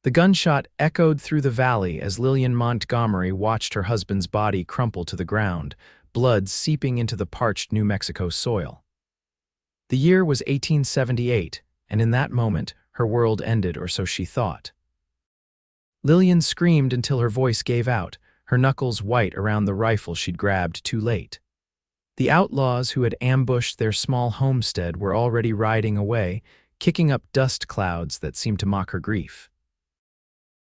The gunshot echoed through the valley as Lillian Montgomery watched her husband's body crumple to the ground, blood seeping into the parched New Mexico soil. The year was 1878, and in that moment, her world ended, or so she thought. Lillian screamed until her voice gave out, her knuckles white around the rifle she'd grabbed too late. The outlaws who had ambushed their small homestead were already riding away, kicking up dust clouds that seemed to mock her grief.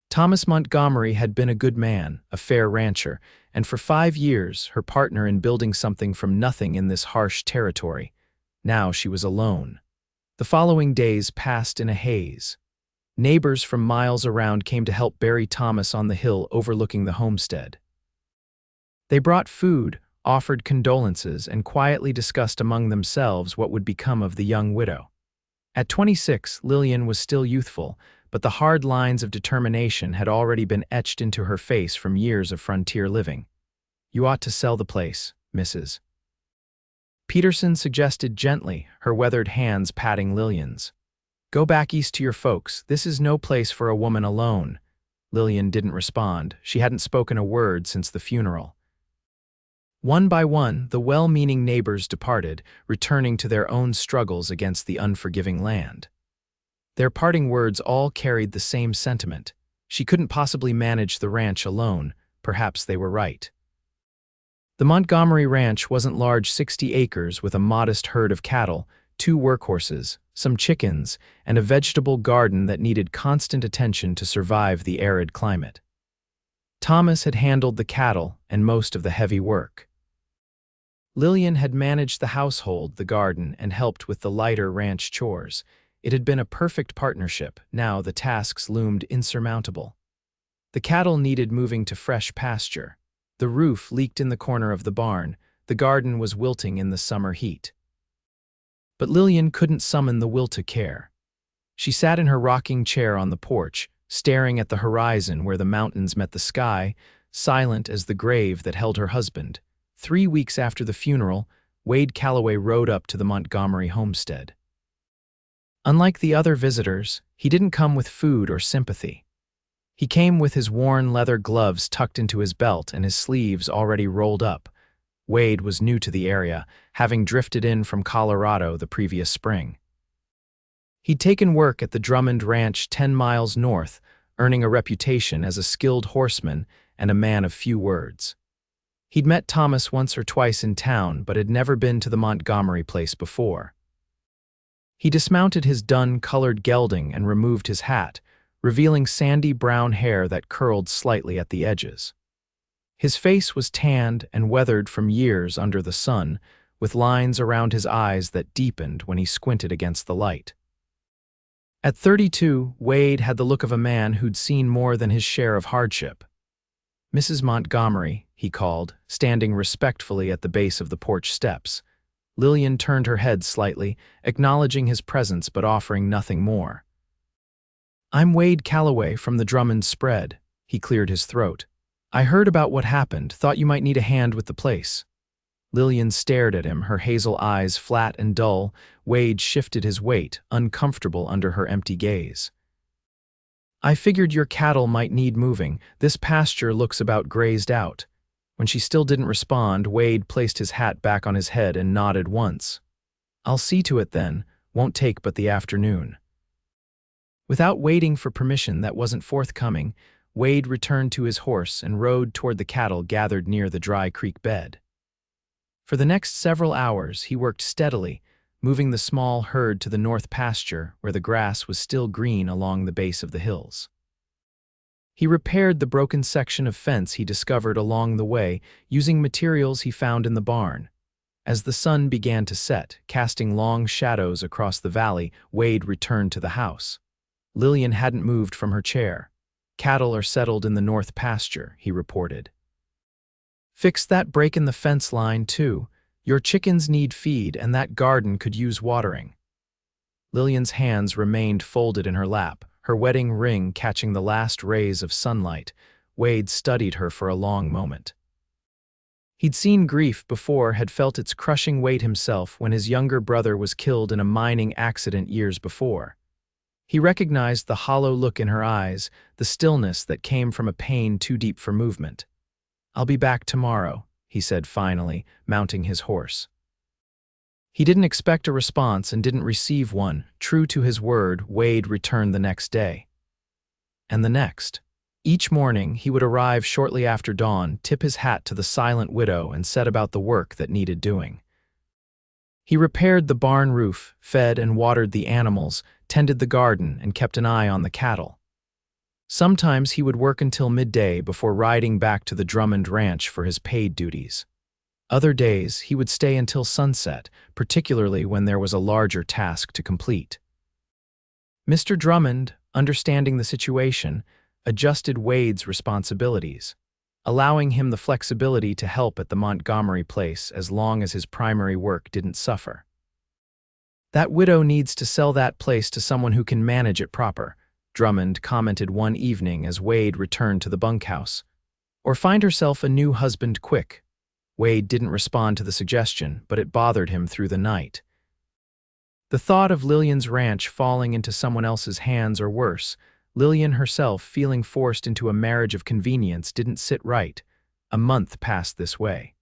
Thomas Montgomery had been a good man, a fair rancher, and for 5 years her partner in building something from nothing in this harsh territory. Now she was alone. The following days passed in a haze. Neighbors from miles around came to help bury Thomas on the hill overlooking the homestead. They brought food, offered condolences, and quietly discussed among themselves what would become of the young widow. At 26, Lillian was still youthful, but the hard lines of determination had already been etched into her face from years of frontier living. "You ought to sell the place, Mrs. Peterson suggested gently, her weathered hands patting Lillian's. "Go back east to your folks. This is no place for a woman alone." Lillian didn't respond. She hadn't spoken a word since the funeral. One by one, the well-meaning neighbors departed, returning to their own struggles against the unforgiving land. Their parting words all carried the same sentiment. She couldn't possibly manage the ranch alone. Perhaps they were right. The Montgomery Ranch wasn't large, 60 acres with a modest herd of cattle, 2 workhorses, some chickens, and a vegetable garden that needed constant attention to survive the arid climate. Thomas had handled the cattle and most of the heavy work. Lillian had managed the household, the garden, and helped with the lighter ranch chores. It had been a perfect partnership. Now the tasks loomed insurmountable. The cattle needed moving to fresh pasture. The roof leaked in the corner of the barn. The garden was wilting in the summer heat. But Lillian couldn't summon the will to care. She sat in her rocking chair on the porch, staring at the horizon where the mountains met the sky, silent as the grave that held her husband. 3 weeks after the funeral, Wade Calloway rode up to the Montgomery homestead. Unlike the other visitors, he didn't come with food or sympathy. He came with his worn leather gloves tucked into his belt and his sleeves already rolled up. Wade was new to the area, having drifted in from Colorado the previous spring. He'd taken work at the Drummond Ranch 10 miles north, earning a reputation as a skilled horseman and a man of few words. He'd met Thomas once or twice in town, but had never been to the Montgomery place before. He dismounted his dun-colored gelding and removed his hat, revealing sandy brown hair that curled slightly at the edges. His face was tanned and weathered from years under the sun, with lines around his eyes that deepened when he squinted against the light. At 32, Wade had the look of a man who'd seen more than his share of hardship. "Mrs. Montgomery," he called, standing respectfully at the base of the porch steps. Lillian turned her head slightly, acknowledging his presence but offering nothing more. "I'm Wade Calloway from the Drummond Spread." He cleared his throat. "I heard about what happened, thought you might need a hand with the place." Lillian stared at him, her hazel eyes flat and dull. Wade shifted his weight, uncomfortable under her empty gaze. "I figured your cattle might need moving. This pasture looks about grazed out." When she still didn't respond, Wade placed his hat back on his head and nodded once. "I'll see to it then. Won't take but the afternoon." Without waiting for permission that wasn't forthcoming, Wade returned to his horse and rode toward the cattle gathered near the dry creek bed. For the next several hours, he worked steadily, moving the small herd to the north pasture where the grass was still green along the base of the hills. He repaired the broken section of fence he discovered along the way, using materials he found in the barn. As the sun began to set, casting long shadows across the valley, Wade returned to the house. Lillian hadn't moved from her chair. "Cattle are settled in the north pasture," he reported. "Fix that break in the fence line, too. Your chickens need feed, and that garden could use watering." Lillian's hands remained folded in her lap, her wedding ring catching the last rays of sunlight. Wade studied her for a long moment. He'd seen grief before, had felt its crushing weight himself when his younger brother was killed in a mining accident years before. He recognized the hollow look in her eyes, the stillness that came from a pain too deep for movement. "I'll be back tomorrow," he said finally, mounting his horse. He didn't expect a response and didn't receive one. True to his word, Wade returned the next day. And the next. Each morning, he would arrive shortly after dawn, tip his hat to the silent widow, and set about the work that needed doing. He repaired the barn roof, fed and watered the animals, tended the garden, and kept an eye on the cattle. Sometimes he would work until midday before riding back to the Drummond Ranch for his paid duties. Other days, he would stay until sunset, particularly when there was a larger task to complete. Mr. Drummond, understanding the situation, adjusted Wade's responsibilities, allowing him the flexibility to help at the Montgomery place as long as his primary work didn't suffer. "That widow needs to sell that place to someone who can manage it proper," Drummond commented one evening as Wade returned to the bunkhouse. "Or find herself a new husband quick." Wade didn't respond to the suggestion, but it bothered him through the night. The thought of Lillian's ranch falling into someone else's hands, or worse, Lillian herself feeling forced into a marriage of convenience, didn't sit right. A month passed this way.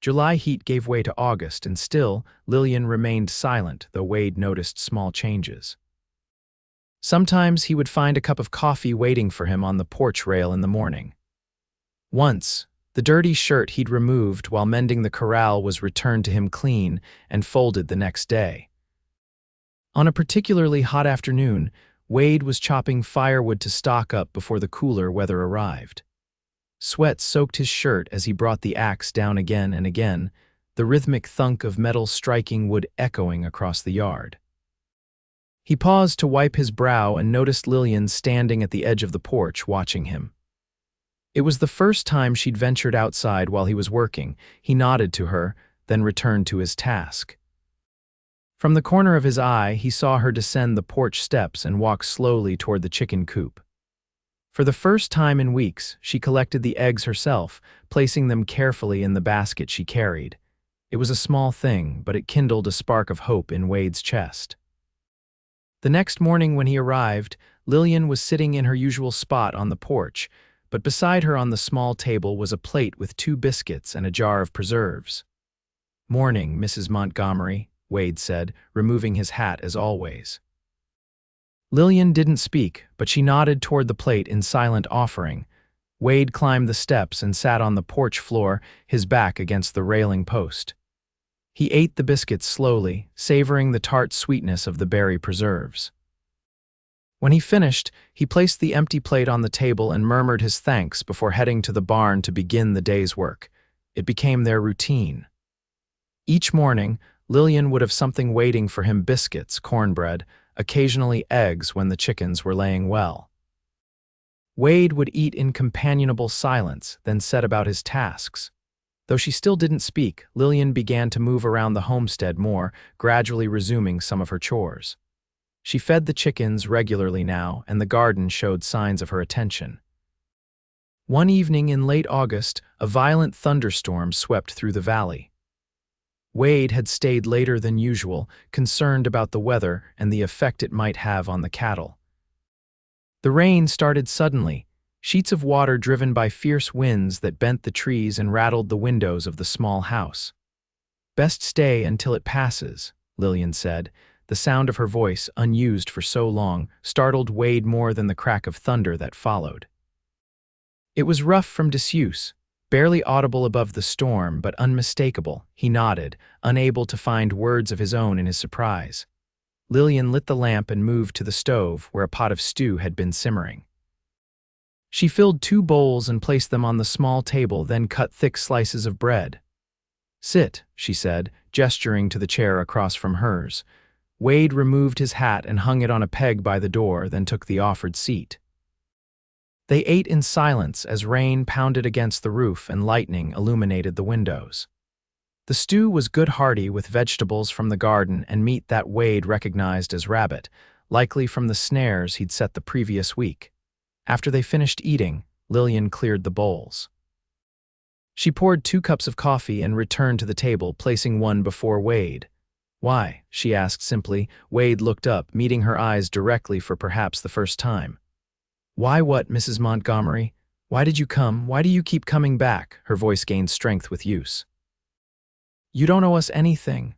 July heat gave way to August, and still, Lillian remained silent, though Wade noticed small changes. Sometimes he would find a cup of coffee waiting for him on the porch rail in the morning. Once, the dirty shirt he'd removed while mending the corral was returned to him clean and folded the next day. On a particularly hot afternoon, Wade was chopping firewood to stock up before the cooler weather arrived. Sweat soaked his shirt as he brought the axe down again and again, the rhythmic thunk of metal striking wood echoing across the yard. He paused to wipe his brow and noticed Lillian standing at the edge of the porch watching him. It was the first time she'd ventured outside while he was working. He nodded to her, then returned to his task. From the corner of his eye, he saw her descend the porch steps and walk slowly toward the chicken coop. For the first time in weeks, she collected the eggs herself, placing them carefully in the basket she carried. It was a small thing, but it kindled a spark of hope in Wade's chest. The next morning when he arrived, Lillian was sitting in her usual spot on the porch, but beside her on the small table was a plate with 2 biscuits and a jar of preserves. "Morning, Mrs. Montgomery," Wade said, removing his hat as always. Lillian didn't speak, but she nodded toward the plate in silent offering. Wade climbed the steps and sat on the porch floor, his back against the railing post. He ate the biscuits slowly, savoring the tart sweetness of the berry preserves. When he finished, he placed the empty plate on the table and murmured his thanks before heading to the barn to begin the day's work. It became their routine. Each morning, Lillian would have something waiting for him: biscuits, cornbread, occasionally eggs when the chickens were laying well. Wade would eat in companionable silence, then set about his tasks. Though she still didn't speak, Lillian began to move around the homestead more, gradually resuming some of her chores. She fed the chickens regularly now, and the garden showed signs of her attention. One evening in late August, a violent thunderstorm swept through the valley. Wade had stayed later than usual, concerned about the weather and the effect it might have on the cattle. The rain started suddenly, sheets of water driven by fierce winds that bent the trees and rattled the windows of the small house. "Best stay until it passes," Lillian said. The sound of her voice, unused for so long, startled Wade more than the crack of thunder that followed. It was rough from disuse, barely audible above the storm, but unmistakable. He nodded, unable to find words of his own in his surprise. Lillian lit the lamp and moved to the stove, where a pot of stew had been simmering. She filled 2 bowls and placed them on the small table, then cut thick slices of bread. "Sit," she said, gesturing to the chair across from hers. Wade removed his hat and hung it on a peg by the door, then took the offered seat. They ate in silence as rain pounded against the roof and lightning illuminated the windows. The stew was good-hearty with vegetables from the garden and meat that Wade recognized as rabbit, likely from the snares he'd set the previous week. After they finished eating, Lillian cleared the bowls. She poured 2 cups of coffee and returned to the table, placing one before Wade. Why? She asked simply. Wade looked up, meeting her eyes directly for perhaps the first time. Why what, Mrs. Montgomery? Why did you come? Why do you keep coming back? Her voice gained strength with use. You don't owe us anything.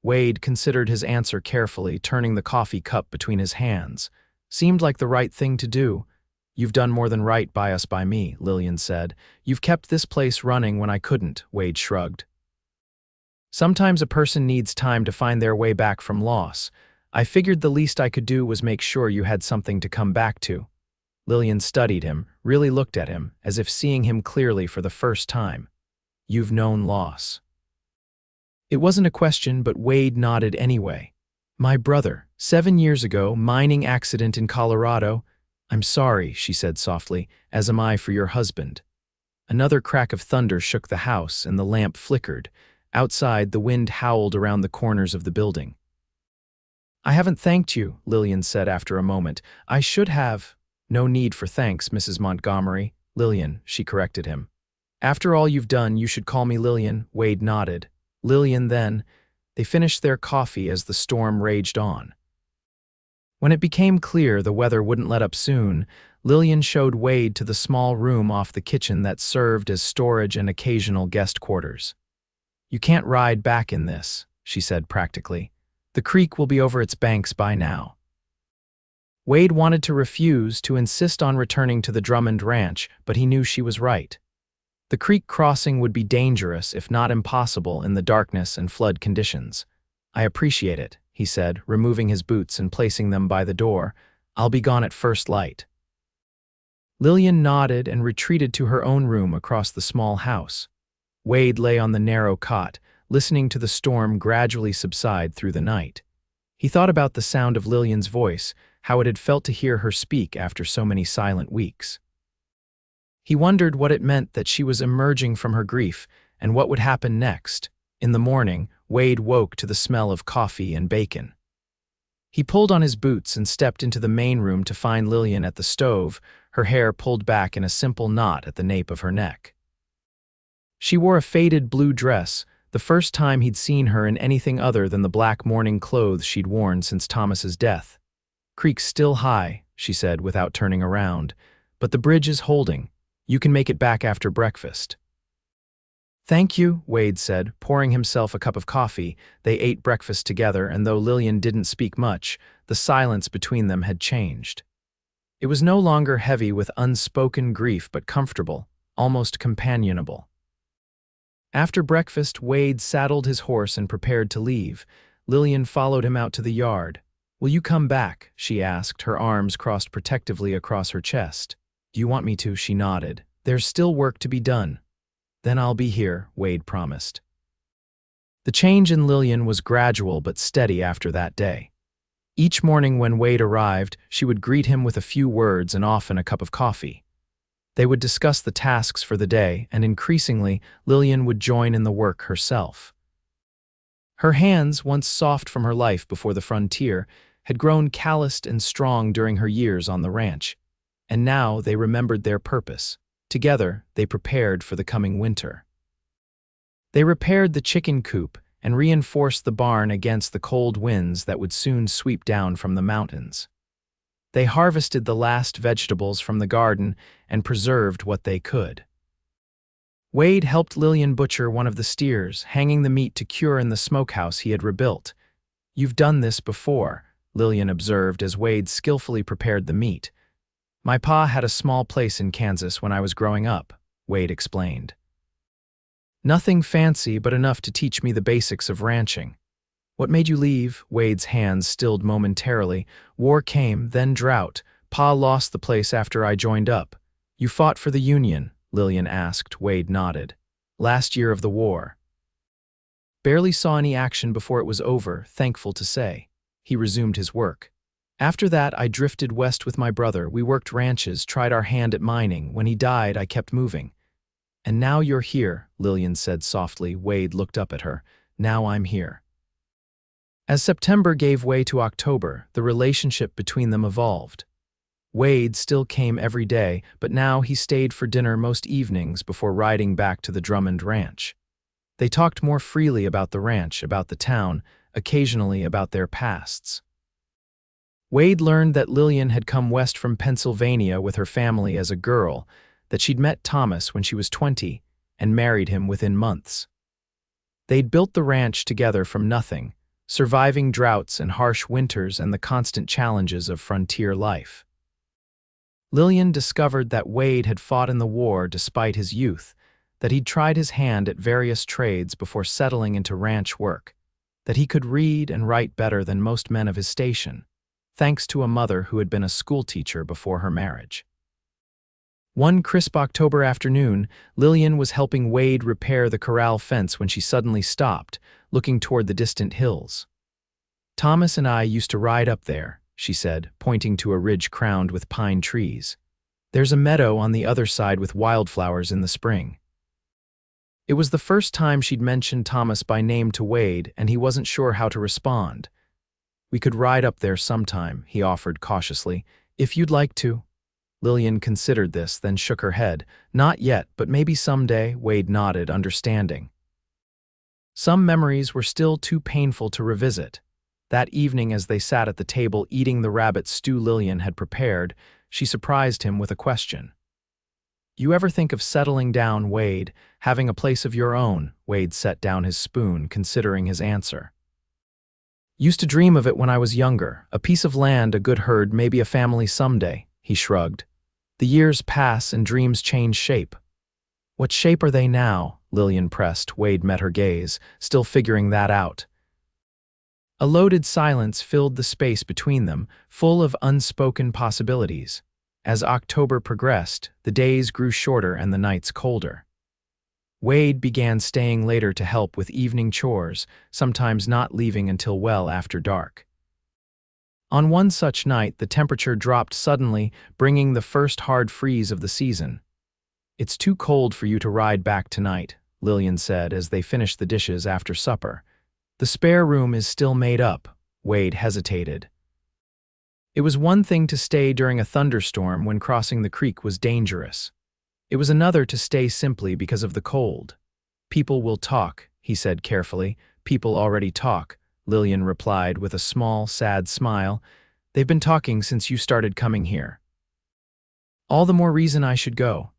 Wade considered his answer carefully, turning the coffee cup between his hands. Seemed like the right thing to do. You've done more than right by us by me, Lillian said. You've kept this place running when I couldn't, Wade shrugged. Sometimes a person needs time to find their way back from loss. I figured the least I could do was make sure you had something to come back to. Lillian studied him, really looked at him, as if seeing him clearly for the first time. You've known loss. It wasn't a question, but Wade nodded anyway. My brother, 7 years ago, mining accident in Colorado. I'm sorry, she said softly, as am I for your husband. Another crack of thunder shook the house, and the lamp flickered. Outside, the wind howled around the corners of the building. I haven't thanked you, Lillian said after a moment. I should have. No need for thanks, Mrs. Montgomery. Lillian, she corrected him. After all you've done, you should call me Lillian, Wade nodded. Lillian then. They finished their coffee as the storm raged on. When it became clear the weather wouldn't let up soon, Lillian showed Wade to the small room off the kitchen that served as storage and occasional guest quarters. You can't ride back in this, she said practically. The creek will be over its banks by now. Wade wanted to refuse, to insist on returning to the Drummond Ranch, but he knew she was right. The creek crossing would be dangerous, if not impossible, in the darkness and flood conditions. I appreciate it, he said, removing his boots and placing them by the door. I'll be gone at first light. Lillian nodded and retreated to her own room across the small house. Wade lay on the narrow cot, listening to the storm gradually subside through the night. He thought about the sound of Lillian's voice, how it had felt to hear her speak after so many silent weeks. He wondered what it meant that she was emerging from her grief and what would happen next. In the morning, Wade woke to the smell of coffee and bacon. He pulled on his boots and stepped into the main room to find Lillian at the stove, her hair pulled back in a simple knot at the nape of her neck. She wore a faded blue dress, the first time he'd seen her in anything other than the black mourning clothes she'd worn since Thomas's death. Creek's still high, she said without turning around, but the bridge is holding. You can make it back after breakfast. Thank you, Wade said, pouring himself a cup of coffee. They ate breakfast together, and though Lillian didn't speak much, the silence between them had changed. It was no longer heavy with unspoken grief, but comfortable, almost companionable. After breakfast, Wade saddled his horse and prepared to leave. Lillian followed him out to the yard. Will you come back? She asked, her arms crossed protectively across her chest. Do you want me to? She nodded. There's still work to be done. Then I'll be here, Wade promised. The change in Lillian was gradual but steady after that day. Each morning when Wade arrived, she would greet him with a few words and often a cup of coffee. They would discuss the tasks for the day, and increasingly, Lillian would join in the work herself. Her hands, once soft from her life before the frontier, had grown calloused and strong during her years on the ranch, and now they remembered their purpose. Together, they prepared for the coming winter. They repaired the chicken coop and reinforced the barn against the cold winds that would soon sweep down from the mountains. They harvested the last vegetables from the garden and preserved what they could. Wade helped Lillian butcher one of the steers, hanging the meat to cure in the smokehouse he had rebuilt. You've done this before, Lillian observed as Wade skillfully prepared the meat. My pa had a small place in Kansas when I was growing up, Wade explained. Nothing fancy, but enough to teach me the basics of ranching. What made you leave? Wade's hands stilled momentarily. War came, then drought. Pa lost the place after I joined up. You fought for the Union, Lillian asked. Wade nodded. Last year of the war. Barely saw any action before it was over, thankful to say. He resumed his work. After that, I drifted west with my brother. We worked ranches, tried our hand at mining. When he died, I kept moving. And now you're here, Lillian said softly. Wade looked up at her. Now I'm here. As September gave way to October, the relationship between them evolved. Wade still came every day, but now he stayed for dinner most evenings before riding back to the Drummond Ranch. They talked more freely about the ranch, about the town, occasionally about their pasts. Wade learned that Lillian had come west from Pennsylvania with her family as a girl, that she'd met Thomas when she was 20 and married him within months. They'd built the ranch together from nothing, surviving droughts and harsh winters and the constant challenges of frontier life. Lillian discovered that Wade had fought in the war despite his youth, that he'd tried his hand at various trades before settling into ranch work, that he could read and write better than most men of his station, thanks to a mother who had been a schoolteacher before her marriage. One crisp October afternoon, Lillian was helping Wade repair the corral fence when she suddenly stopped, looking toward the distant hills. "Thomas and I used to ride up there," she said, pointing to a ridge crowned with pine trees. "There's a meadow on the other side with wildflowers in the spring." It was the first time she'd mentioned Thomas by name to Wade, and he wasn't sure how to respond. "We could ride up there sometime," he offered cautiously, "if you'd like to." Lillian considered this, then shook her head. "Not yet, but maybe someday," Wade nodded, understanding. Some memories were still too painful to revisit. That evening, as they sat at the table eating the rabbit stew Lillian had prepared, she surprised him with a question. "You ever think of settling down, Wade, having a place of your own?" Wade set down his spoon, considering his answer. "Used to dream of it when I was younger. A piece of land, a good herd, maybe a family someday," he shrugged. "The years pass and dreams change shape." "What shape are they now?" Lillian pressed. Wade met her gaze, still figuring that out. A loaded silence filled the space between them, full of unspoken possibilities. As October progressed, the days grew shorter and the nights colder. Wade began staying later to help with evening chores, sometimes not leaving until well after dark. On one such night, the temperature dropped suddenly, bringing the first hard freeze of the season. "It's too cold for you to ride back tonight," Lillian said as they finished the dishes after supper. "The spare room is still made up." Wade hesitated. It was one thing to stay during a thunderstorm when crossing the creek was dangerous. It was another to stay simply because of the cold. "People will talk," he said carefully. "People already talk," Lillian replied with a small, sad smile. "They've been talking since you started coming here." "All the more reason I should go."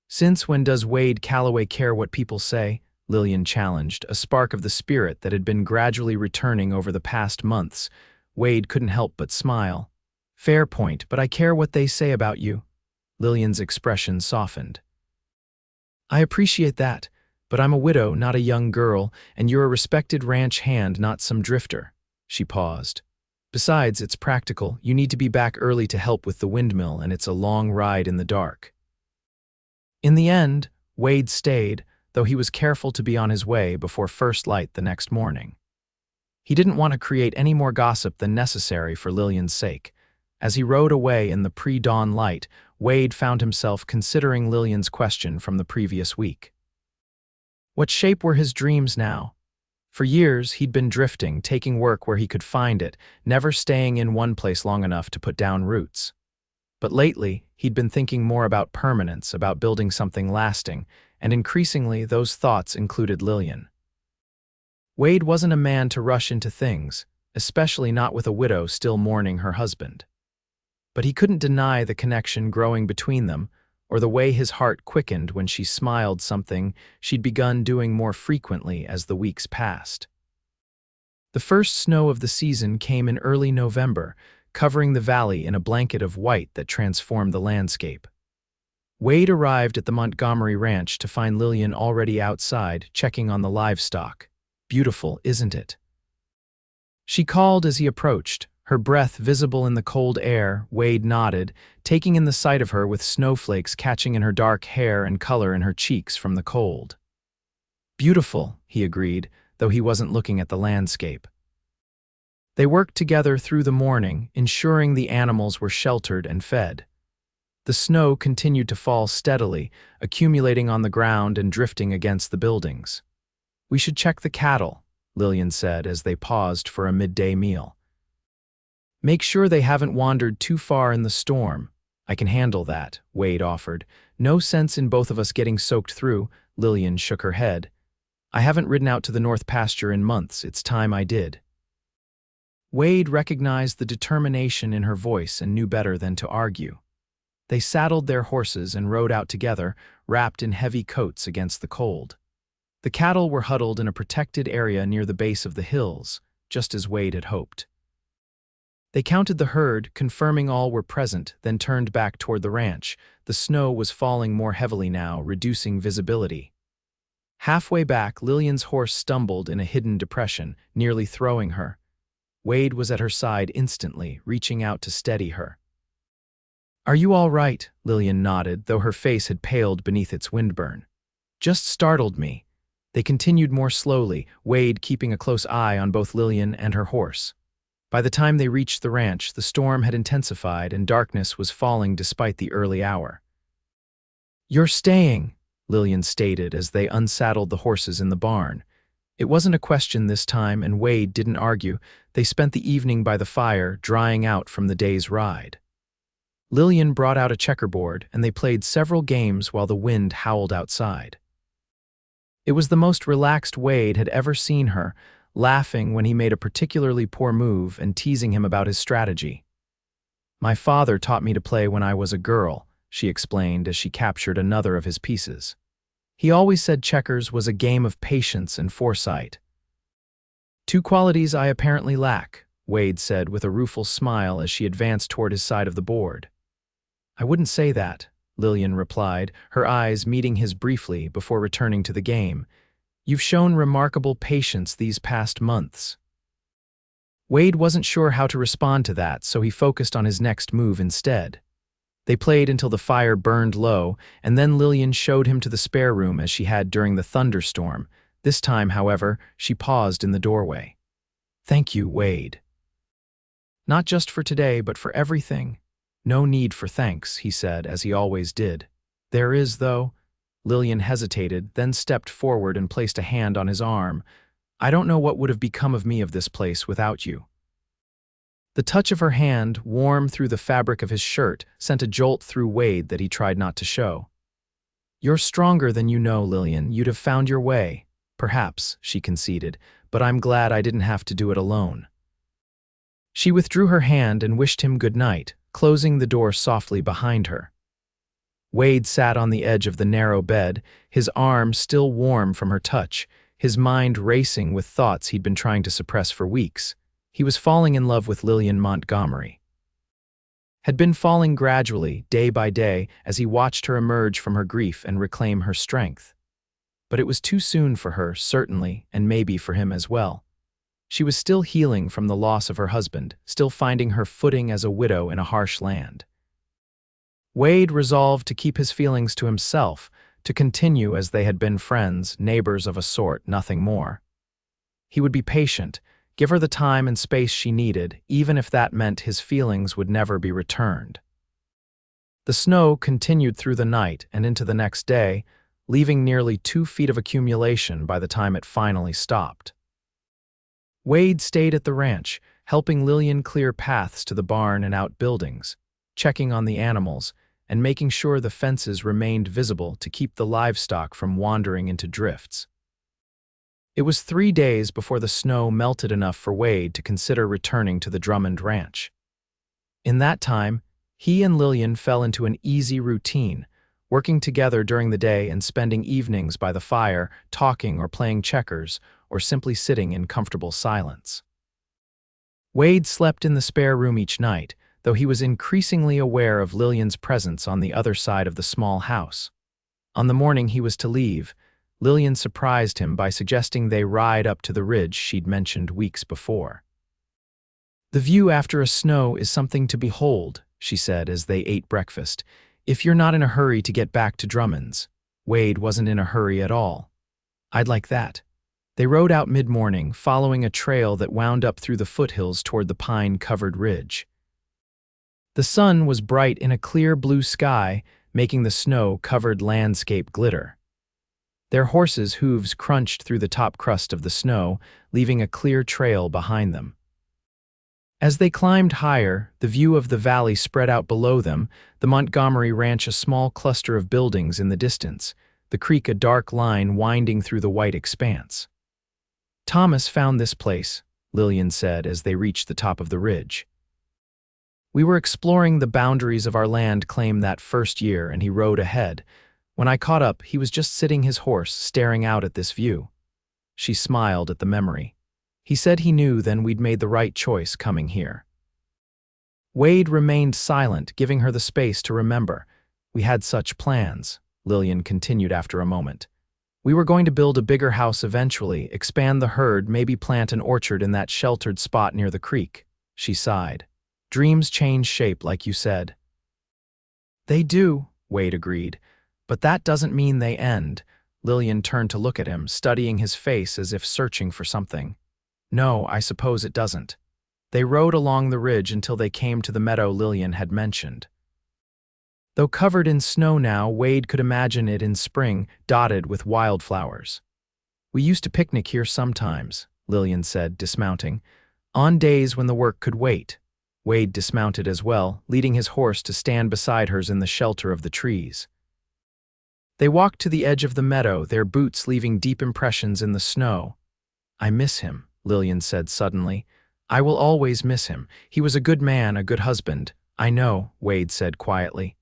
"Since when does Wade Calloway care what people say?" Lillian challenged, a spark of the spirit that had been gradually returning over the past months. Wade couldn't help but smile. "Fair point, but I care what they say about you." Lillian's expression softened. "I appreciate that, but I'm a widow, not a young girl, and you're a respected ranch hand, not some drifter." She paused. "Besides, it's practical. You need to be back early to help with the windmill, and it's a long ride in the dark." In the end, Wade stayed, though he was careful to be on his way before first light the next morning. He didn't want to create any more gossip than necessary for Lillian's sake. As he rode away in the pre-dawn light, Wade found himself considering Lillian's question from the previous week. What shape were his dreams now? For years, he'd been drifting, taking work where he could find it, never staying in one place long enough to put down roots. But lately, he'd been thinking more about permanence, about building something lasting, and increasingly those thoughts included Lillian. Wade wasn't a man to rush into things, especially not with a widow still mourning her husband. But he couldn't deny the connection growing between them, or the way his heart quickened when she smiled, something she'd begun doing more frequently as the weeks passed. The first snow of the season came in early November, covering the valley in a blanket of white that transformed the landscape. Wade arrived at the Montgomery ranch to find Lillian already outside, checking on the livestock. "Beautiful, isn't it?" she called as he approached, her breath visible in the cold air. Wade nodded, taking in the sight of her with snowflakes catching in her dark hair and color in her cheeks from the cold. "Beautiful," he agreed, though he wasn't looking at the landscape. They worked together through the morning, ensuring the animals were sheltered and fed. The snow continued to fall steadily, accumulating on the ground and drifting against the buildings. "We should check the cattle," Lillian said as they paused for a midday meal. "Make sure they haven't wandered too far in the storm." "I can handle that," Wade offered. "No sense in both of us getting soaked through." Lillian shook her head. "I haven't ridden out to the north pasture in months. It's time I did." Wade recognized the determination in her voice and knew better than to argue. They saddled their horses and rode out together, wrapped in heavy coats against the cold. The cattle were huddled in a protected area near the base of the hills, just as Wade had hoped. They counted the herd, confirming all were present, then turned back toward the ranch. The snow was falling more heavily now, reducing visibility. Halfway back, Lillian's horse stumbled in a hidden depression, nearly throwing her. Wade was at her side instantly, reaching out to steady her. "Are you all right?" Lillian nodded, though her face had paled beneath its windburn. "Just startled me." They continued more slowly, Wade keeping a close eye on both Lillian and her horse. By the time they reached the ranch, the storm had intensified and darkness was falling despite the early hour. "You're staying," Lillian stated as they unsaddled the horses in the barn. It wasn't a question this time, and Wade didn't argue. They spent the evening by the fire, drying out from the day's ride. Lillian brought out a checkerboard, and they played several games while the wind howled outside. It was the most relaxed Wade had ever seen her, laughing when he made a particularly poor move and teasing him about his strategy. "My father taught me to play when I was a girl," she explained as she captured another of his pieces. "He always said checkers was a game of patience and foresight." "Two qualities I apparently lack," Wade said with a rueful smile as she advanced toward his side of the board. "I wouldn't say that," Lillian replied, her eyes meeting his briefly before returning to the game. "You've shown remarkable patience these past months." Wade wasn't sure how to respond to that, so he focused on his next move instead. They played until the fire burned low, and then Lillian showed him to the spare room as she had during the thunderstorm. This time, however, she paused in the doorway. "Thank you, Wade. Not just for today, but for everything." "No need for thanks," he said, as he always did. "There is, though." Lillian hesitated, then stepped forward and placed a hand on his arm. "I don't know what would have become of me of this place without you." The touch of her hand, warm through the fabric of his shirt, sent a jolt through Wade that he tried not to show. "You're stronger than you know, Lillian. You'd have found your way." "Perhaps," she conceded, "but I'm glad I didn't have to do it alone." She withdrew her hand and wished him good night, closing the door softly behind her. Wade sat on the edge of the narrow bed, his arm still warm from her touch, his mind racing with thoughts he'd been trying to suppress for weeks. He was falling in love with Lillian Montgomery. Had been falling gradually, day by day, as he watched her emerge from her grief and reclaim her strength. But it was too soon for her, certainly, and maybe for him as well. She was still healing from the loss of her husband, still finding her footing as a widow in a harsh land. Wade resolved to keep his feelings to himself, to continue as they had been friends, neighbors of a sort, nothing more. He would be patient, give her the time and space she needed, even if that meant his feelings would never be returned. The snow continued through the night and into the next day, leaving nearly 2 feet of accumulation by the time it finally stopped. Wade stayed at the ranch, helping Lillian clear paths to the barn and outbuildings, checking on the animals, and making sure the fences remained visible to keep the livestock from wandering into drifts. It was 3 days before the snow melted enough for Wade to consider returning to the Drummond ranch. In that time, he and Lillian fell into an easy routine, working together during the day and spending evenings by the fire, talking or playing checkers, or simply sitting in comfortable silence. Wade slept in the spare room each night, though he was increasingly aware of Lillian's presence on the other side of the small house. On the morning he was to leave, Lillian surprised him by suggesting they ride up to the ridge she'd mentioned weeks before. "The view after a snow is something to behold," she said as they ate breakfast, "if you're not in a hurry to get back to Drummond's." Wade wasn't in a hurry at all. "I'd like that." They rode out mid-morning, following a trail that wound up through the foothills toward the pine-covered ridge. The sun was bright in a clear blue sky, making the snow-covered landscape glitter. Their horses' hooves crunched through the top crust of the snow, leaving a clear trail behind them. As they climbed higher, the view of the valley spread out below them, the Montgomery Ranch a small cluster of buildings in the distance, the creek a dark line winding through the white expanse. "Thomas found this place," Lillian said as they reached the top of the ridge. We were exploring the boundaries of our land claim that first year, and he rode ahead. When I caught up, he was just sitting his horse, staring out at this view. She smiled at the memory. He said he knew then we'd made the right choice coming here. Wade remained silent, giving her the space to remember. We had such plans, Lillian continued after a moment. We were going to build a bigger house eventually, expand the herd, maybe plant an orchard in that sheltered spot near the creek. She sighed. Dreams change shape, like you said. They do, Wade agreed. But that doesn't mean they end. Lillian turned to look at him, studying his face as if searching for something. No, I suppose it doesn't. They rode along the ridge until they came to the meadow Lillian had mentioned. Though covered in snow now, Wade could imagine it in spring, dotted with wildflowers. We used to picnic here sometimes, Lillian said, dismounting, on days when the work could wait. Wade dismounted as well, leading his horse to stand beside hers in the shelter of the trees. They walked to the edge of the meadow, their boots leaving deep impressions in the snow. I miss him, Lillian said suddenly. I will always miss him. He was a good man, a good husband. I know, Wade said quietly.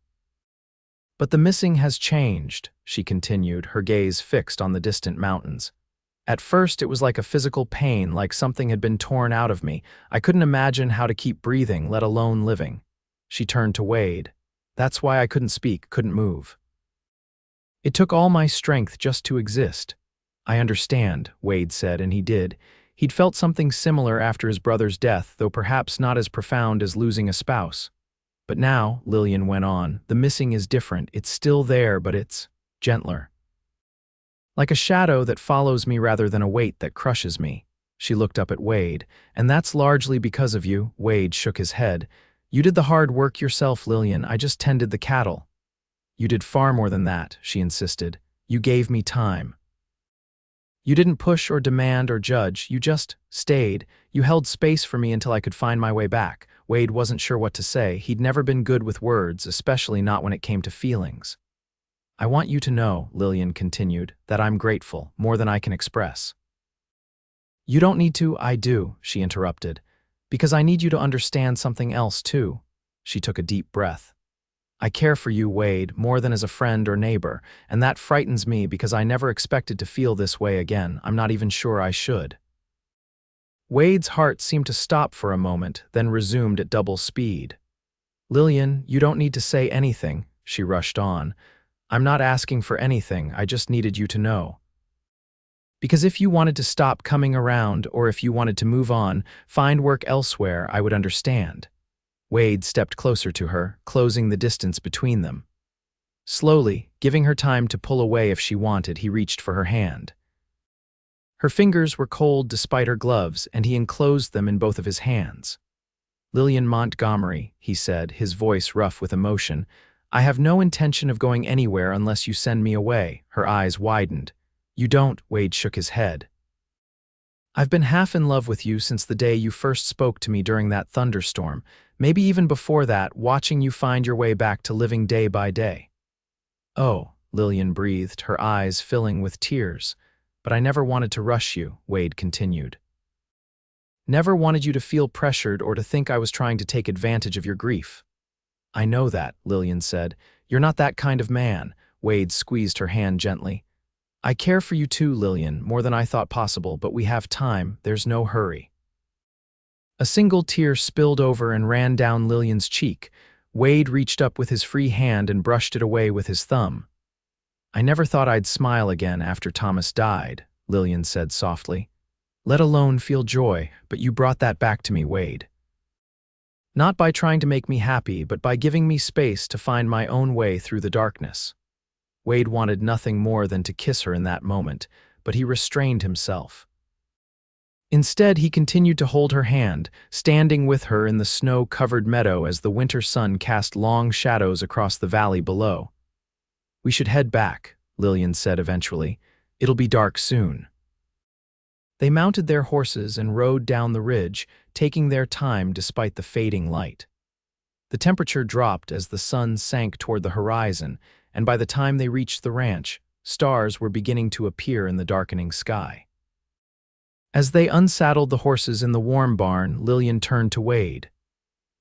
But the missing has changed, she continued, her gaze fixed on the distant mountains. At first, it was like a physical pain, like something had been torn out of me. I couldn't imagine how to keep breathing, let alone living. She turned to Wade. That's why I couldn't speak, couldn't move. It took all my strength just to exist. I understand, Wade said, and he did. He'd felt something similar after his brother's death, though perhaps not as profound as losing a spouse. But now, Lillian went on, the missing is different. It's still there, but it's gentler. Like a shadow that follows me rather than a weight that crushes me. She looked up at Wade. And that's largely because of you, Wade shook his head. You did the hard work yourself, Lillian. I just tended the cattle. You did far more than that, she insisted. You gave me time. You didn't push or demand or judge. You just stayed. You held space for me until I could find my way back. Wade wasn't sure what to say. He'd never been good with words, especially not when it came to feelings. I want you to know, Lillian continued, that I'm grateful, more than I can express. You don't need to, I do, she interrupted, because I need you to understand something else too. She took a deep breath. I care for you, Wade, more than as a friend or neighbor, and that frightens me because I never expected to feel this way again. I'm not even sure I should. Wade's heart seemed to stop for a moment, then resumed at double speed. Lillian, you don't need to say anything, she rushed on. I'm not asking for anything, I just needed you to know. Because if you wanted to stop coming around, or if you wanted to move on, find work elsewhere, I would understand. Wade stepped closer to her, closing the distance between them. Slowly, giving her time to pull away if she wanted, he reached for her hand. Her fingers were cold despite her gloves, and he enclosed them in both of his hands. Lillian Montgomery, he said, his voice rough with emotion, I have no intention of going anywhere unless you send me away. Her eyes widened. You don't, Wade shook his head. I've been half in love with you since the day you first spoke to me during that thunderstorm, maybe even before that, watching you find your way back to living day by day. Oh, Lillian breathed, her eyes filling with tears. But I never wanted to rush you, Wade continued. Never wanted you to feel pressured or to think I was trying to take advantage of your grief. I know that, Lillian said. You're not that kind of man. Wade squeezed her hand gently. I care for you too, Lillian, more than I thought possible, but we have time, there's no hurry. A single tear spilled over and ran down Lillian's cheek. Wade reached up with his free hand and brushed it away with his thumb. I never thought I'd smile again after Thomas died, Lillian said softly. Let alone feel joy, but you brought that back to me, Wade. Not by trying to make me happy, but by giving me space to find my own way through the darkness. Wade wanted nothing more than to kiss her in that moment, but he restrained himself. Instead, he continued to hold her hand, standing with her in the snow-covered meadow as the winter sun cast long shadows across the valley below. We should head back, Lillian said eventually. It'll be dark soon. They mounted their horses and rode down the ridge, taking their time despite the fading light. The temperature dropped as the sun sank toward the horizon, and by the time they reached the ranch, stars were beginning to appear in the darkening sky. As they unsaddled the horses in the warm barn, Lillian turned to Wade.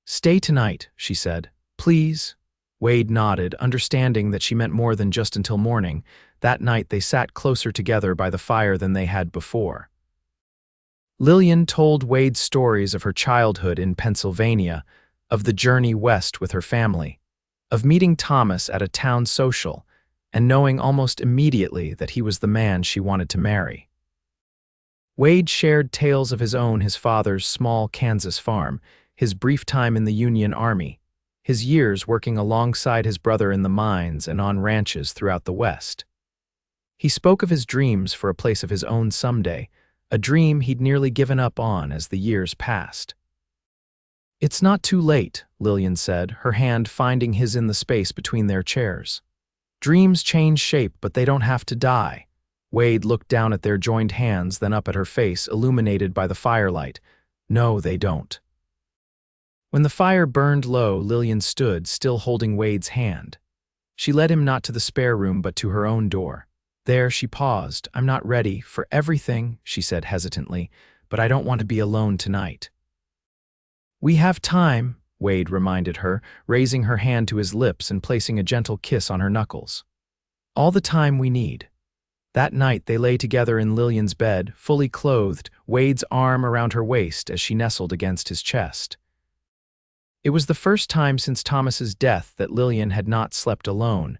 "Stay tonight," she said. "Please?" Wade nodded, understanding that she meant more than just until morning. That night they sat closer together by the fire than they had before. Lillian told Wade stories of her childhood in Pennsylvania, of the journey west with her family, of meeting Thomas at a town social, and knowing almost immediately that he was the man she wanted to marry. Wade shared tales of his father's small Kansas farm, his brief time in the Union Army, his years working alongside his brother in the mines and on ranches throughout the West. He spoke of his dreams for a place of his own someday, a dream he'd nearly given up on as the years passed. "It's not too late," Lillian said, her hand finding his in the space between their chairs. "Dreams change shape, but they don't have to die." Wade looked down at their joined hands, then up at her face, illuminated by the firelight. "No, they don't." When the fire burned low, Lillian stood, still holding Wade's hand. She led him not to the spare room, but to her own door. There she paused. "I'm not ready for everything," she said hesitantly, "but I don't want to be alone tonight." "We have time," Wade reminded her, raising her hand to his lips and placing a gentle kiss on her knuckles. "All the time we need." That night they lay together in Lillian's bed, fully clothed, Wade's arm around her waist as she nestled against his chest. It was the first time since Thomas's death that Lillian had not slept alone,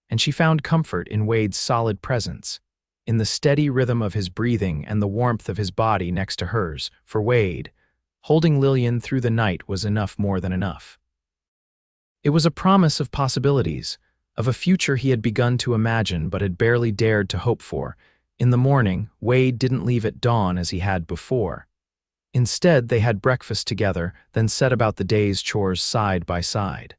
and she found comfort in Wade's solid presence, in the steady rhythm of his breathing and the warmth of his body next to hers. For Wade, holding Lillian through the night was more than enough. It was a promise of possibilities, of a future he had begun to imagine but had barely dared to hope for. In the morning, Wade didn't leave at dawn as he had before. Instead, they had breakfast together, then set about the day's chores side by side.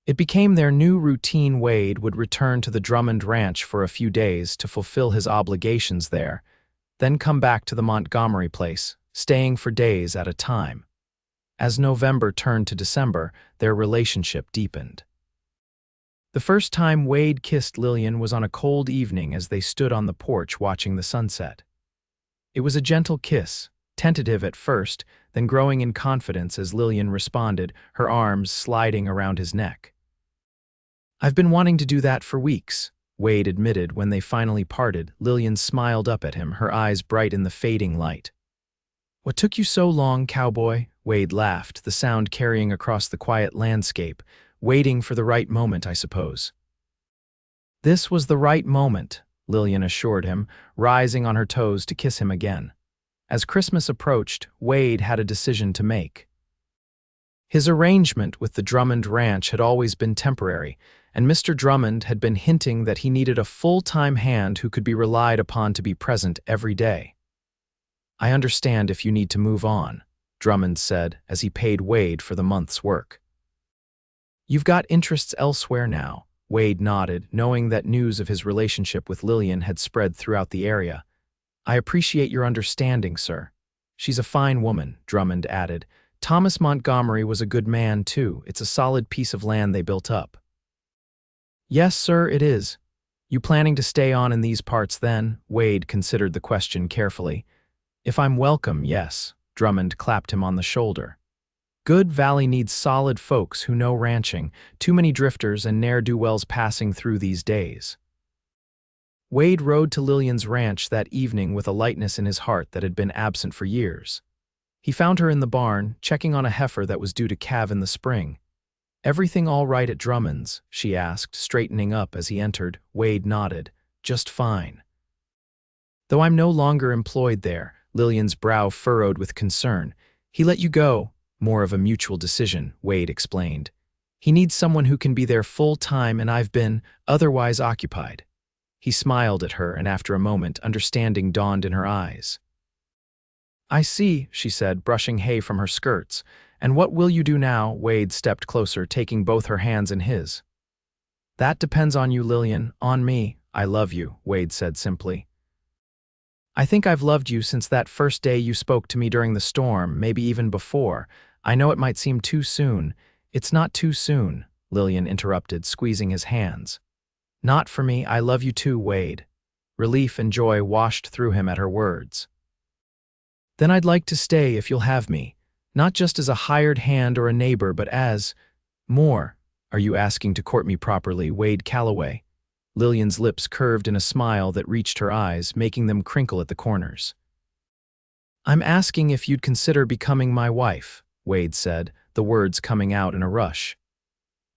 It became their new routine. Wade would return to the Drummond Ranch for a few days to fulfill his obligations there, then come back to the Montgomery place, staying for days at a time. As November turned to December, their relationship deepened. The first time Wade kissed Lillian was on a cold evening as they stood on the porch watching the sunset. It was a gentle kiss, tentative at first, then growing in confidence as Lillian responded, her arms sliding around his neck. "I've been wanting to do that for weeks," Wade admitted when they finally parted. Lillian smiled up at him, her eyes bright in the fading light. "What took you so long, Cowboy?" Wade laughed, the sound carrying across the quiet landscape. "Waiting for the right moment, I suppose." "This was the right moment," Lillian assured him, rising on her toes to kiss him again. As Christmas approached, Wade had a decision to make. His arrangement with the Drummond Ranch had always been temporary, and Mr. Drummond had been hinting that he needed a full-time hand who could be relied upon to be present every day. "I understand if you need to move on," Drummond said as he paid Wade for the month's work. "You've got interests elsewhere now," Wade nodded, knowing that news of his relationship with Lillian had spread throughout the area. "I appreciate your understanding, sir." "She's a fine woman," Drummond added. "Thomas Montgomery was a good man, too. It's a solid piece of land they built up." "Yes, sir, it is. You planning to stay on in these parts, then?" Wade considered the question carefully. "If I'm welcome, yes." Drummond clapped him on the shoulder. "Good Valley needs solid folks who know ranching, too many drifters and ne'er-do-wells passing through these days." Wade rode to Lillian's ranch that evening with a lightness in his heart that had been absent for years. He found her in the barn, checking on a heifer that was due to calve in the spring. "Everything all right at Drummond's?" she asked, straightening up as he entered. Wade nodded. "Just fine." "Though I'm no longer employed there," Lillian's brow furrowed with concern. "He let you go." "More of a mutual decision," Wade explained. "He needs someone who can be there full-time, and I've been otherwise occupied." He smiled at her, and after a moment, understanding dawned in her eyes. "I see," she said, brushing hay from her skirts. "And what will you do now?" Wade stepped closer, taking both her hands in his. "That depends on you, Lillian, on me. I love you," Wade said simply. "I think I've loved you since that first day you spoke to me during the storm, maybe even before. I know it might seem too soon." "It's not too soon," Lillian interrupted, squeezing his hands. "Not for me. I love you too, Wade." Relief and joy washed through him at her words. Then I'd like to stay if you'll have me, not just as a hired hand or a neighbor, but as more. Are you asking to court me properly, Wade Calloway? Lillian's lips curved in a smile that reached her eyes, making them crinkle at the corners. I'm asking if you'd consider becoming my wife, Wade said, the words coming out in a rush.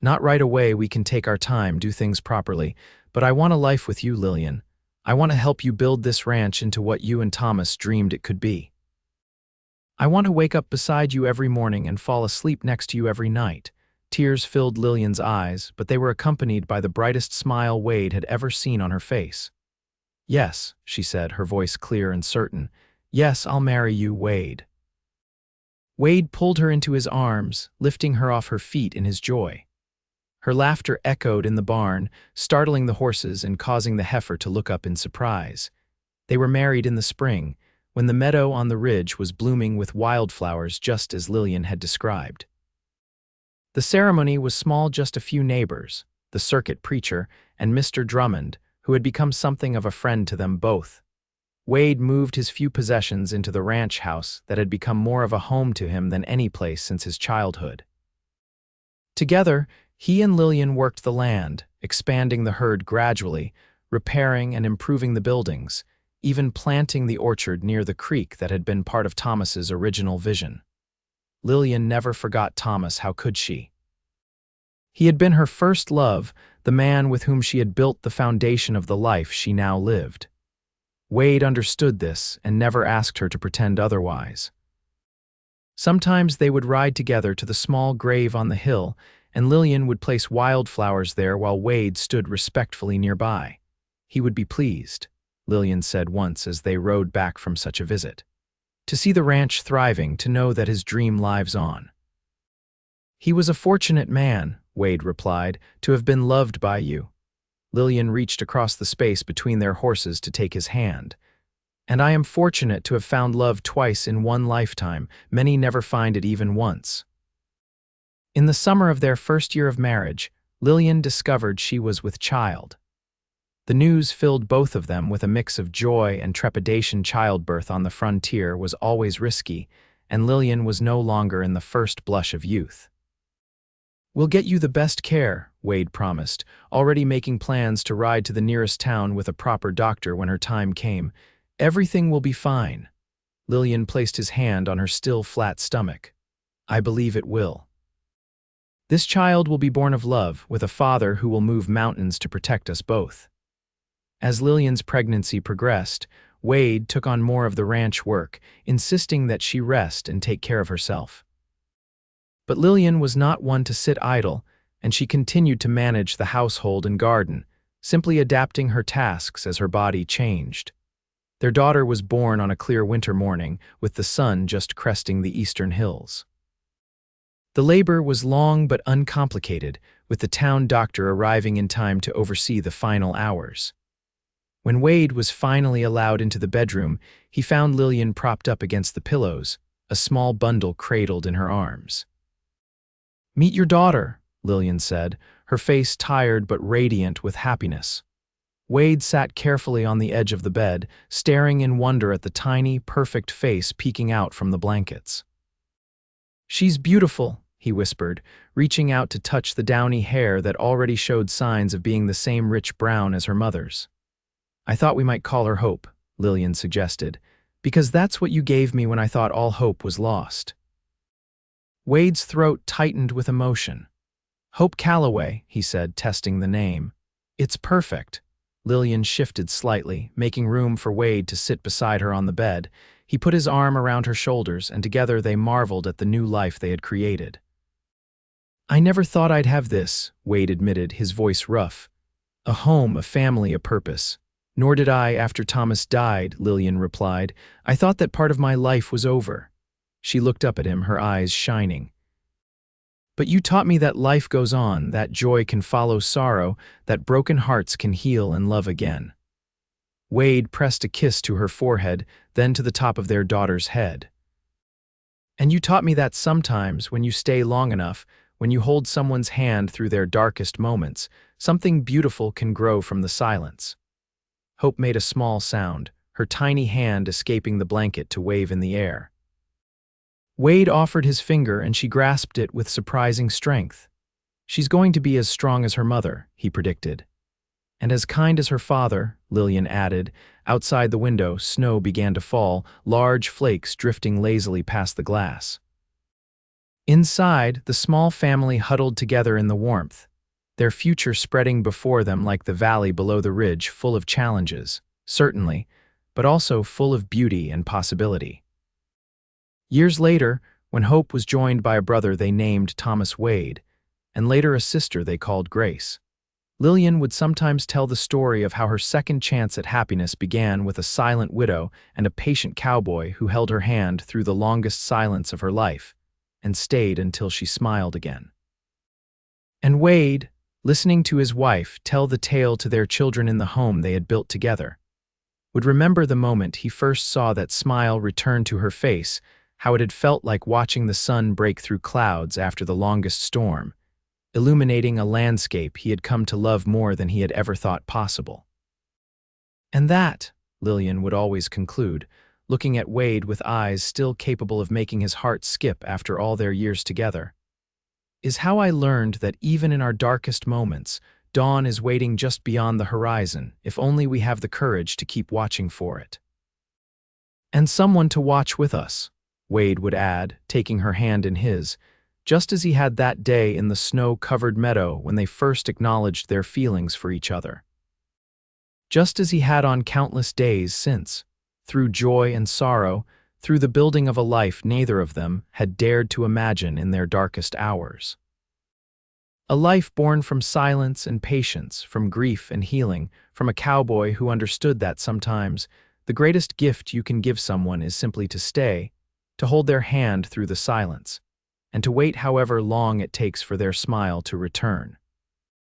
Not right away, we can take our time, do things properly, but I want a life with you, Lillian. I want to help you build this ranch into what you and Thomas dreamed it could be. I want to wake up beside you every morning and fall asleep next to you every night. Tears filled Lillian's eyes, but they were accompanied by the brightest smile Wade had ever seen on her face. Yes, she said, her voice clear and certain. Yes, I'll marry you, Wade. Wade pulled her into his arms, lifting her off her feet in his joy. Her laughter echoed in the barn, startling the horses and causing the heifer to look up in surprise. They were married in the spring, when the meadow on the ridge was blooming with wildflowers just as Lillian had described. The ceremony was small, just a few neighbors, the circuit preacher, and Mr. Drummond, who had become something of a friend to them both. Wade moved his few possessions into the ranch house that had become more of a home to him than any place since his childhood. Together, he and Lillian worked the land, expanding the herd gradually, repairing and improving the buildings, even planting the orchard near the creek that had been part of Thomas's original vision. Lillian never forgot Thomas, how could she? He had been her first love, the man with whom she had built the foundation of the life she now lived. Wade understood this and never asked her to pretend otherwise. Sometimes they would ride together to the small grave on the hill, and Lillian would place wildflowers there while Wade stood respectfully nearby. He would be pleased, Lillian said once as they rode back from such a visit. To see the ranch thriving, to know that his dream lives on. He was a fortunate man, Wade replied, to have been loved by you. Lillian reached across the space between their horses to take his hand. And I am fortunate to have found love twice in one lifetime. Many never find it even once. In the summer of their first year of marriage, Lillian discovered she was with child. The news filled both of them with a mix of joy and trepidation. Childbirth on the frontier was always risky, and Lillian was no longer in the first blush of youth. We'll get you the best care, Wade promised, already making plans to ride to the nearest town with a proper doctor when her time came. Everything will be fine. Lillian placed his hand on her still flat stomach. I believe it will. This child will be born of love, with a father who will move mountains to protect us both. As Lillian's pregnancy progressed, Wade took on more of the ranch work, insisting that she rest and take care of herself. But Lillian was not one to sit idle, and she continued to manage the household and garden, simply adapting her tasks as her body changed. Their daughter was born on a clear winter morning, with the sun just cresting the eastern hills. The labor was long but uncomplicated, with the town doctor arriving in time to oversee the final hours. When Wade was finally allowed into the bedroom, he found Lillian propped up against the pillows, a small bundle cradled in her arms. Meet your daughter, Lillian said, her face tired but radiant with happiness. Wade sat carefully on the edge of the bed, staring in wonder at the tiny, perfect face peeking out from the blankets. She's beautiful, he whispered, reaching out to touch the downy hair that already showed signs of being the same rich brown as her mother's. I thought we might call her Hope, Lillian suggested, because that's what you gave me when I thought all hope was lost. Wade's throat tightened with emotion. Hope Calloway, he said, testing the name. It's perfect. Lillian shifted slightly, making room for Wade to sit beside her on the bed. He put his arm around her shoulders, and together they marveled at the new life they had created. I never thought I'd have this, Wade admitted, his voice rough. A home, a family, a purpose. Nor did I after Thomas died, Lillian replied. I thought that part of my life was over. She looked up at him, her eyes shining. But you taught me that life goes on, that joy can follow sorrow, that broken hearts can heal and love again. Wade pressed a kiss to her forehead, then to the top of their daughter's head. And you taught me that sometimes, when you stay long enough, when you hold someone's hand through their darkest moments, something beautiful can grow from the silence. Hope made a small sound, her tiny hand escaping the blanket to wave in the air. Wade offered his finger and she grasped it with surprising strength. "She's going to be as strong as her mother," he predicted. "And as kind as her father," Lillian added. Outside the window, snow began to fall, large flakes drifting lazily past the glass. Inside, the small family huddled together in the warmth, their future spreading before them like the valley below the ridge, full of challenges, certainly, but also full of beauty and possibility. Years later, when Hope was joined by a brother they named Thomas Wade, and later a sister they called Grace, Lillian would sometimes tell the story of how her second chance at happiness began with a silent widow and a patient cowboy who held her hand through the longest silence of her life, and stayed until she smiled again. And Wade, listening to his wife tell the tale to their children in the home they had built together, would remember the moment he first saw that smile return to her face, how it had felt like watching the sun break through clouds after the longest storm, illuminating a landscape he had come to love more than he had ever thought possible. "And that," Lillian would always conclude, looking at Wade with eyes still capable of making his heart skip after all their years together, "is how I learned that even in our darkest moments, dawn is waiting just beyond the horizon, if only we have the courage to keep watching for it." "And someone to watch with us," Wade would add, taking her hand in his, just as he had that day in the snow-covered meadow when they first acknowledged their feelings for each other. Just as he had on countless days since, through joy and sorrow, through the building of a life neither of them had dared to imagine in their darkest hours. A life born from silence and patience, from grief and healing, from a cowboy who understood that sometimes the greatest gift you can give someone is simply to stay, to hold their hand through the silence, and to wait however long it takes for their smile to return.